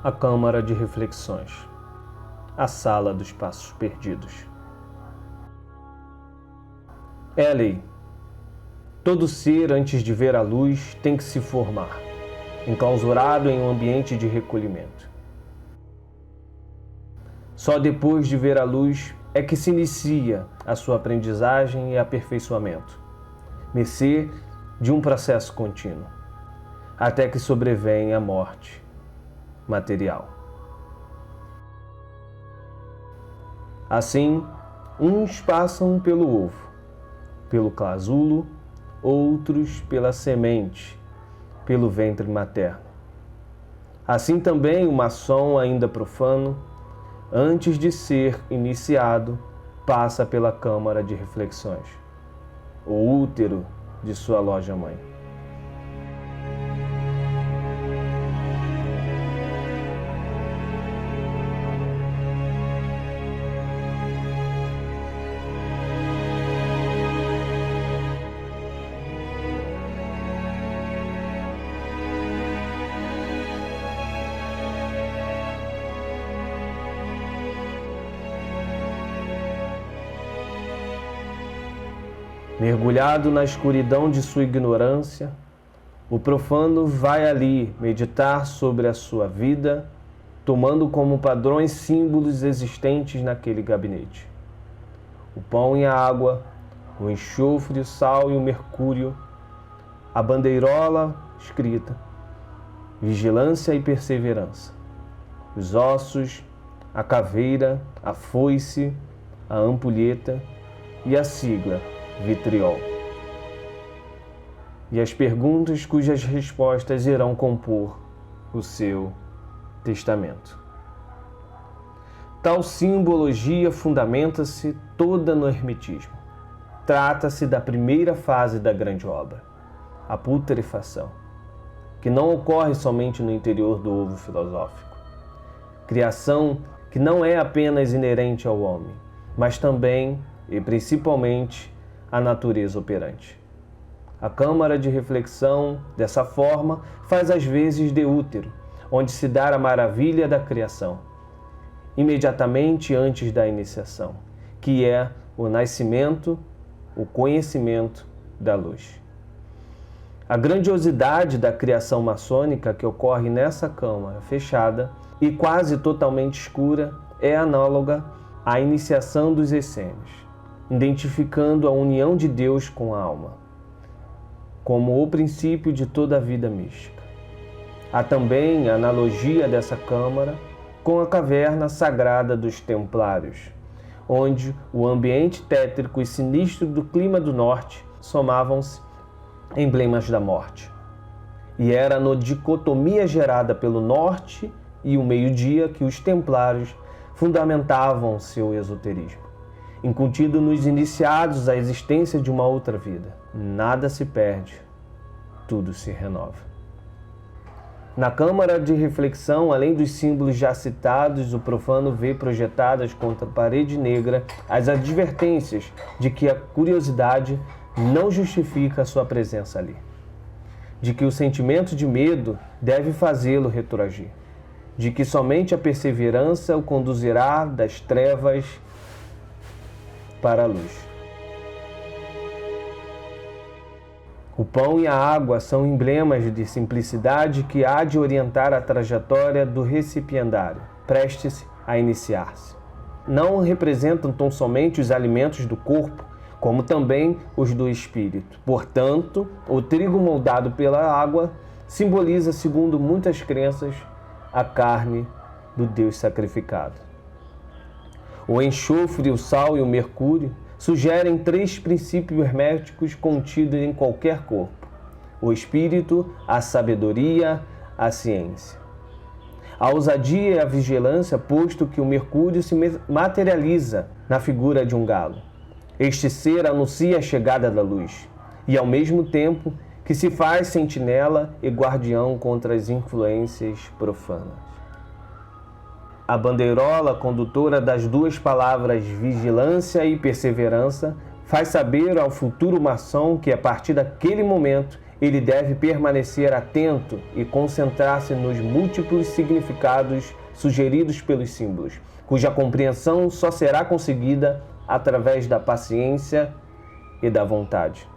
A Câmara de Reflexões, a Sala dos Passos Perdidos. É a lei. Todo ser, antes de ver a luz, tem que se formar, enclausurado em um ambiente de recolhimento. Só depois de ver a luz é que se inicia a sua aprendizagem e aperfeiçoamento, mercê de um processo contínuo, até que sobrevém a morte material. Assim, uns passam pelo ovo, pelo casulo, outros pela semente, pelo ventre materno. Assim também o maçom, ainda profano, antes de ser iniciado, passa pela câmara de reflexões, o útero de sua loja-mãe. Mergulhado na escuridão de sua ignorância, o profano vai ali meditar sobre a sua vida, tomando como padrões símbolos existentes naquele gabinete. O pão e a água, o enxofre, o sal e o mercúrio, a bandeirola escrita, vigilância e perseverança, os ossos, a caveira, a foice, a ampulheta e a sigla vitriol. E as perguntas cujas respostas irão compor o seu testamento. Tal simbologia fundamenta-se toda no hermetismo. Trata-se da primeira fase da grande obra, a putrefação, que não ocorre somente no interior do ovo filosófico. Criação que não é apenas inerente ao homem, mas também e principalmente a natureza operante. A câmara de reflexão, dessa forma, faz às vezes de útero, onde se dá a maravilha da criação, imediatamente antes da iniciação, que é o nascimento, o conhecimento da luz. A grandiosidade da criação maçônica que ocorre nessa câmara fechada e quase totalmente escura é análoga à iniciação dos essênios, identificando a união de Deus com a alma, como o princípio de toda a vida mística. Há também a analogia dessa câmara com a caverna sagrada dos Templários, onde o ambiente tétrico e sinistro do clima do norte somavam-se emblemas da morte. E era no dicotomia gerada pelo norte e o meio-dia que os Templários fundamentavam seu esoterismo, incutindo nos iniciados a existência de uma outra vida. Nada se perde, tudo se renova. Na câmara de reflexão, além dos símbolos já citados, o profano vê projetadas contra a parede negra as advertências de que a curiosidade não justifica a sua presença ali, de que o sentimento de medo deve fazê-lo retroagir, de que somente a perseverança o conduzirá das trevas para a luz. O pão e a água são emblemas de simplicidade que há de orientar a trajetória do recipiendário, prestes a iniciar-se. Não representam tão somente os alimentos do corpo, como também os do espírito. Portanto, o trigo moldado pela água simboliza, segundo muitas crenças, a carne do Deus sacrificado. O enxofre, o sal e o mercúrio sugerem três princípios herméticos contidos em qualquer corpo: o espírito, a sabedoria, a ciência. A ousadia e a vigilância, posto que o mercúrio se materializa na figura de um galo. Este ser anuncia a chegada da luz e, ao mesmo tempo, que se faz sentinela e guardião contra as influências profanas. A bandeirola condutora das duas palavras vigilância e perseverança faz saber ao futuro maçom que, a partir daquele momento, ele deve permanecer atento e concentrar-se nos múltiplos significados sugeridos pelos símbolos, cuja compreensão só será conseguida através da paciência e da vontade.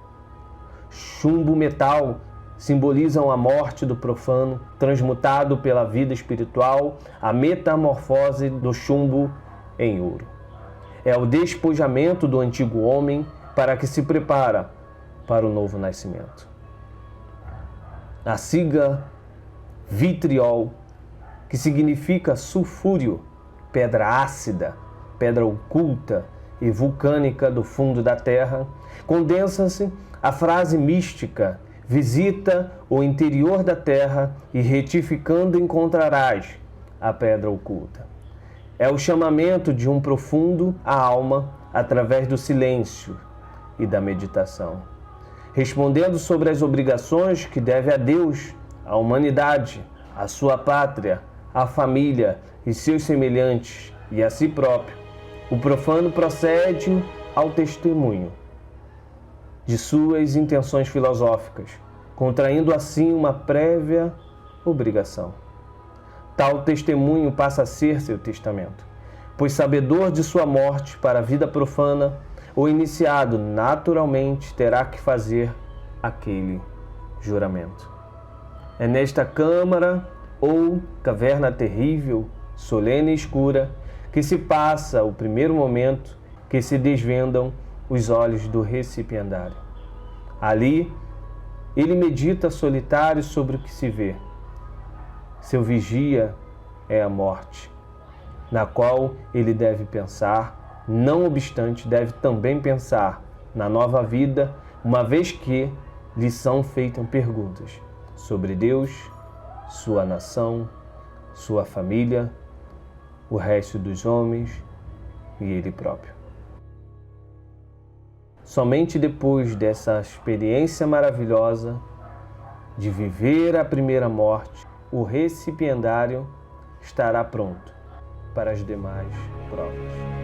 Chumbo e metal simbolizam a morte do profano, transmutado pela vida espiritual, a metamorfose do chumbo em ouro. É o despojamento do antigo homem para que se prepara para o novo nascimento. A sigla vitriol, que significa sulfúrio, pedra ácida, pedra oculta e vulcânica do fundo da terra, condensa-se a frase mística: visita o interior da terra e retificando encontrarás a pedra oculta. É o chamamento de um profundo à alma através do silêncio e da meditação, respondendo sobre as obrigações que deve a Deus, à humanidade, à sua pátria, à família e seus semelhantes e a si próprio. O profano procede ao testemunho de suas intenções filosóficas, contraindo assim uma prévia obrigação. Tal testemunho passa a ser seu testamento, pois sabedor de sua morte para a vida profana, o iniciado naturalmente terá que fazer aquele juramento. É nesta câmara ou caverna terrível, solene e escura, que se passa o primeiro momento que se desvendam os olhos do recipiendário. Ali, ele medita solitário sobre o que se vê. Seu vigia é a morte, na qual ele deve pensar, não obstante, deve também pensar na nova vida, uma vez que lhe são feitas perguntas sobre Deus, sua nação, sua família, o resto dos homens e ele próprio. Somente depois dessa experiência maravilhosa de viver a primeira morte, o recipiendário estará pronto para as demais provas.